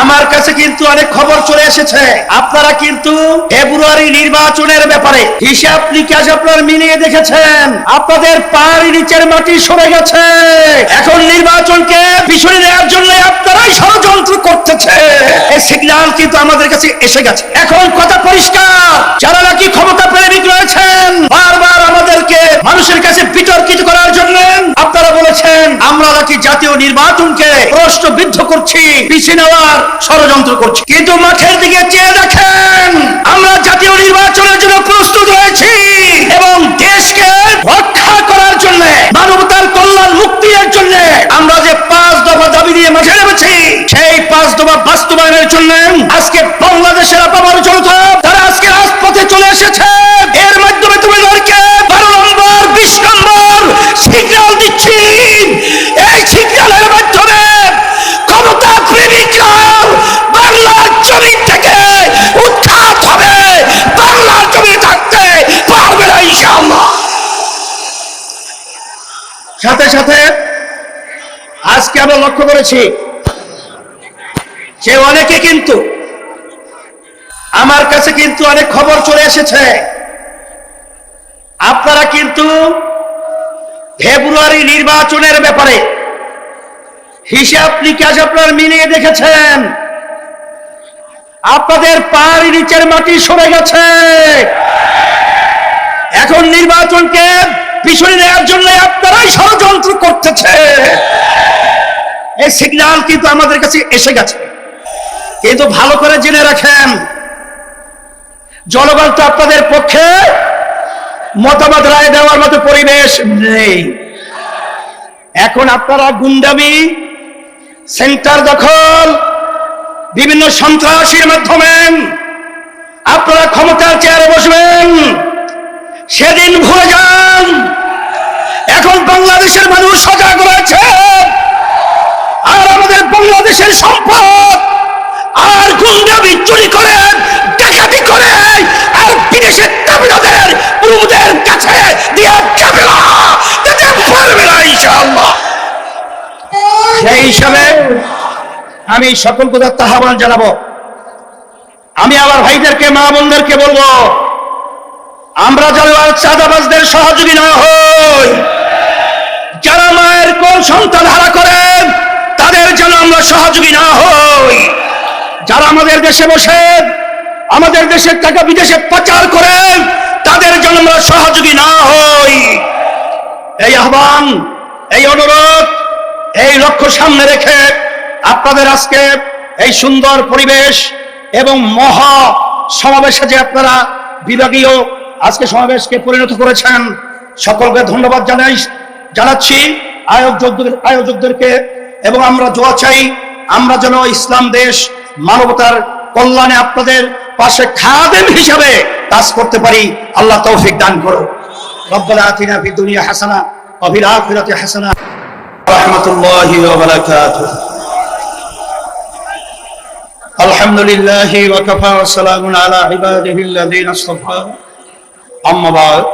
আমার কাছে কিন্তু অনেক খবর চলে এসেছে। আপনারা কিন্তু ফেব্রুয়ারি নির্বাচনের ব্যাপারে হিসাব নিকাশ আপনারা মিলিয়ে দেখেছেন, আপনাদের পায়ের নিচের মাটি সরে গেছে। এখন নির্বাচনকে পিছনে নেওয়ার জন্য আপনারাই ষড়যন্ত্র করতেছে। এই সিগন্যাল কিন্তু আমাদের কাছে এসে গেছে। এখন কথা পরিষ্কার, যারা নাকি ক্ষমতা প্রেমিক রয়েছেন, বারবার আমাদেরকে মানুষের কাছে বিতর্কিত করার জন্য আপনারা বলেছেন আমরা নাকি জাতীয় নির্বাচনকে প্রশ্নবিদ্ধ করছি, পিছিয়ে নেওয়ার ষড়যন্ত্র করছি। কিন্তু মাঠের দিকে চেয়ে দেখেন, আমরা জাতীয় নির্বাচনের জন্য প্রস্তুত রয়েছি এবং দেশকে রক্ষা করার জন্য, মানবতার কল্যাণ মুক্তির জন্য আমরা যে 5 দফা দাবি দিয়ে মাঠে নেমেছি, সেই 5 দফা বাস্তবায়নের জন্য আজকে বাংলাদেশের আপামর জনতা তারা আজকে রাজপথে চলে এসেছে। এর মাধ্যমে তোমাদেরকে 12 নম্বর 20 নম্বর সিগন্যাল দিচ্ছি। এই সিগন্যালের মাধ্যমে ক্ষমতা প্রেমিকরা বাংলার জমিন থেকে উৎখাত হবে, বাংলার জমি থাকতে পারবে না ইনশাআল্লাহ। সাথে সাথে আজকে আমরা লক্ষ্য করেছি যে অনেকে কিন্তু আমার কাছে কিন্তু অনেক খবর চলে এসেছে, আপনারা কিন্তু ফেব্রুয়ারি নির্বাচনের ব্যাপারে হিসাব নিকাশ আপনারা মিলিয়ে দেখেছেন, আপনাদের পায়ের নিচের মাটি সরে গেছে। এখন নির্বাচনকে পিছনে নেওয়ার জন্য আপনারাই ষড়যন্ত্র করতেছে। এই সিগন্যাল কিন্তু আমাদের কাছে এসে গেছে। কিন্তু ভালো করে জেনে রাখেন, জনগণ তো আপনাদের পক্ষে মতামত রায় দেওয়ার মতো পরিবেশ নেই। এখন আপনারা গুন্ডামি, সেন্টার দখল, বিভিন্ন সন্ত্রাসীর মাধ্যমে আপনারা ক্ষমতার চেয়ারে বসবেন, সেদিন ভুলে যান। এখন বাংলাদেশের মানুষ সজাগ রয়েছে, আর আমাদের বাংলাদেশের সম্পদ আর গুন্ডামি চুরি করে, ডাকাতি করে, আর বিদেশের তামিলদের পুরুষদের কাছে দিয়ে যাবে না, যেতে পারবে না ইনশাআল্লাহ। সেই হিসাবে আমি সকল কথা আহ্বান জানাবো। আমি আমার ভাইদেরকে, মা বোনদেরকে বলবো, আমরা যেন আর চাঁদাবাজদের সহযোগী না হই। যারা মায়ের কোন সন্তান হারা করেন তাদের যেন আমরা সহযোগী না হই। যারা আমাদের দেশে বসে আমাদের দেশের টাকা বিদেশে পাচার করেন তাদের জন্য আমরা সহযোগী না হই। এই আহ্বান, এই অনুরোধ, এই লক্ষ্য সামনে রেখে আপনাদের আজকে এই সুন্দর পরিবেশ এবং মহা সমাবেশে যে আপনারা বিভাগীয় আজকে সমাবেশকে পরিণত করেছেন, সকলকে ধন্যবাদ জানাচ্ছি আয়োজকদেরকে। এবং আমরা দোয়া চাই, আমরা যেন ইসলাম দেশ, মানবতার কল্যাণে আপনাদের পাশে খাদেম হিসাবে কাজ করতে পারি। আল্লাহ তৌফিক দান করো। রব্বানা আতিনা ফিদ দুনিয়া হাসানা ওয়া ফিল আখিরাতি হাসানা ওয়া রাহমাতুল্লাহি ওয়া বারাকাতুহু। আলহামদুলিল্লাহি ওয়া কাফা ওয়া সালামুন আলা ইবাদিহিল্লাযীনা ইসতাফা। আম্মা বা'দ,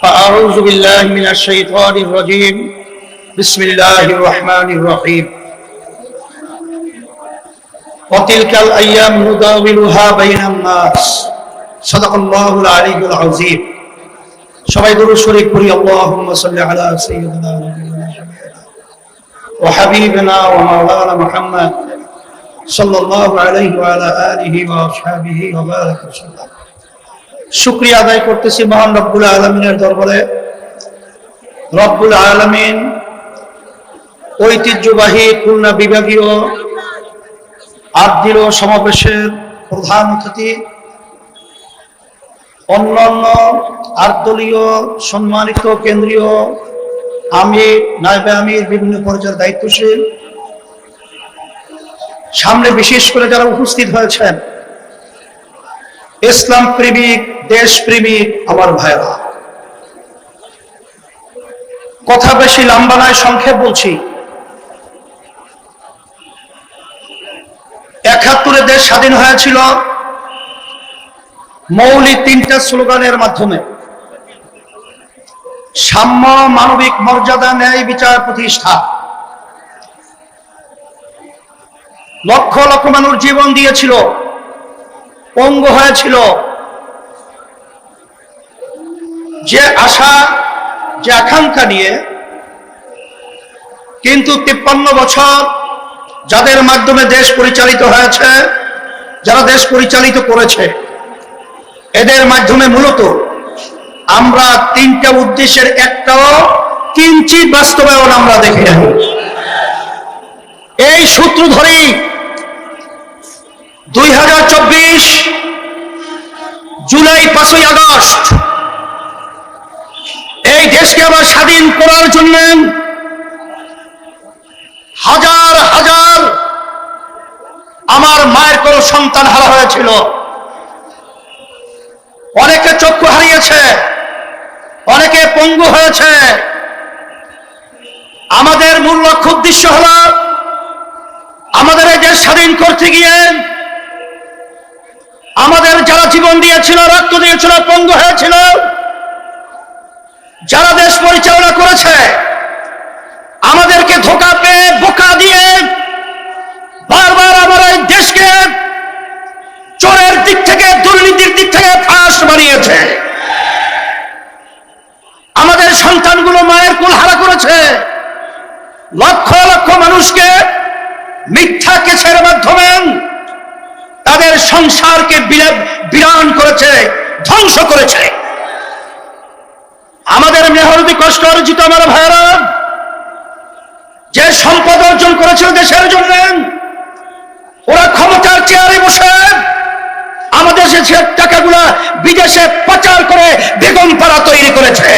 ফাআউযু বিল্লাহি মিনাশ শাইতানির রাজীম। বিসমিল্লাহির রহমানির রহিম। ওয়াতিলকাল আইয়াম নুদাউলুহা বাইনান নাস। সাদাকাল্লাহুল আলিয়্যুল আযীম। সবাই দুরূদ শরীফ পড়ি। আল্লাহুম্মা সাল্লি আলা সাইয়্যিদিনা ওয়া হাবিবিনা ওয়া মাওলানা মুহাম্মদ সাল্লাল্লাহু আলাইহি ওয়া আলা আলিহি ওয়া আসহাবিহি ওয়া বারাকা ওয়াসাল্লাম। শুকরিয়া আদায় করতেছি মহান রব্বুল আলামিনের দরবারে। রব্বুল আলামিন ঐতিহ্যবাহী খুলনা বিভাগীয় আদ্যির সমাবেশের প্রধান অতিথি, অন্যান্য আটদলীয় সম্মানিত কেন্দ্রীয় আমির, নায়েবে আমির, বিভিন্ন পর্যায়ের দায়িত্বশীল, সামনে বিশেষ করে যারা উপস্থিত হয়েছেন, ইসলাম প্রেমিক, দেশ প্রেমিক আমার ভাইরা, কথা বেশি লম্বা নয়, সংক্ষেপ বলছি। ৭১ দেশ স্বাধীন হয়েছিল মৌলিক 3টা স্লোগানের মাধ্যমে: সাম্য, মানবিক মর্যাদা, ন্যায় বিচার প্রতিষ্ঠা। লক্ষ লক্ষ মানুষ জীবন দিয়েছিল, পঙ্গু হয়েছিল। যে আশা, যে আকাঙ্ক্ষা নিয়ে, কিন্তু 53 বছর যাদের মাধ্যমে দেশ পরিচালিত হয়েছে, যারা দেশ পরিচালিত করেছে, এদের মাধ্যমে মূলত আমরা তিনটা উদ্দেশ্যের একটাও কিঞ্চিত বাস্তবায়ন আমরা দেখি না। এই সূত্র ধরেই 2024 জুলাই 5ই আগস্ট এই দেশকে আবার স্বাধীন করার জন্য হাজার হাজার আমার মায়ের কোন সন্তান হারা হয়েছিল, অনেকে চক্ষু হারিয়েছে, অনেকে পঙ্গু হয়েছে। আমাদের মূল লক্ষ্য উদ্দেশ্য হল আমাদের এই দেশ স্বাধীন করতে গিয়ে আমাদের যারা জীবন দিয়েছিল, রক্ত দিয়েছিল, পঙ্গু হয়েছিল, যারা দেশ পরিচালনা করেছে, আমাদেরকে ধোঁকা পেয়ে বোকা দিয়ে বারবার আমার এই দেশকে চোরের দিক থেকে, দুর্নীতির দিক থেকে ফাঁস বানিয়েছে। আমাদের সন্তানগুলো মায়ের কোল হারা করেছে, লক্ষ লক্ষ মানুষকে মিথ্যা কেসের মাধ্যমে তাদের সংসারকে বিরান করেছে, ধ্বংস করেছে। আমাদের মেহনতি কষ্ট অর্জিত আমার ভাইয়েরা যে সম্পদ অর্জন করেছিল দেশের জন্য, ওরা ক্ষমতার চেয়ারে বসে আমাদের দেশের টাকাগুলা বিদেশে পাচার করে বেগম পাড়া তৈরি করেছে।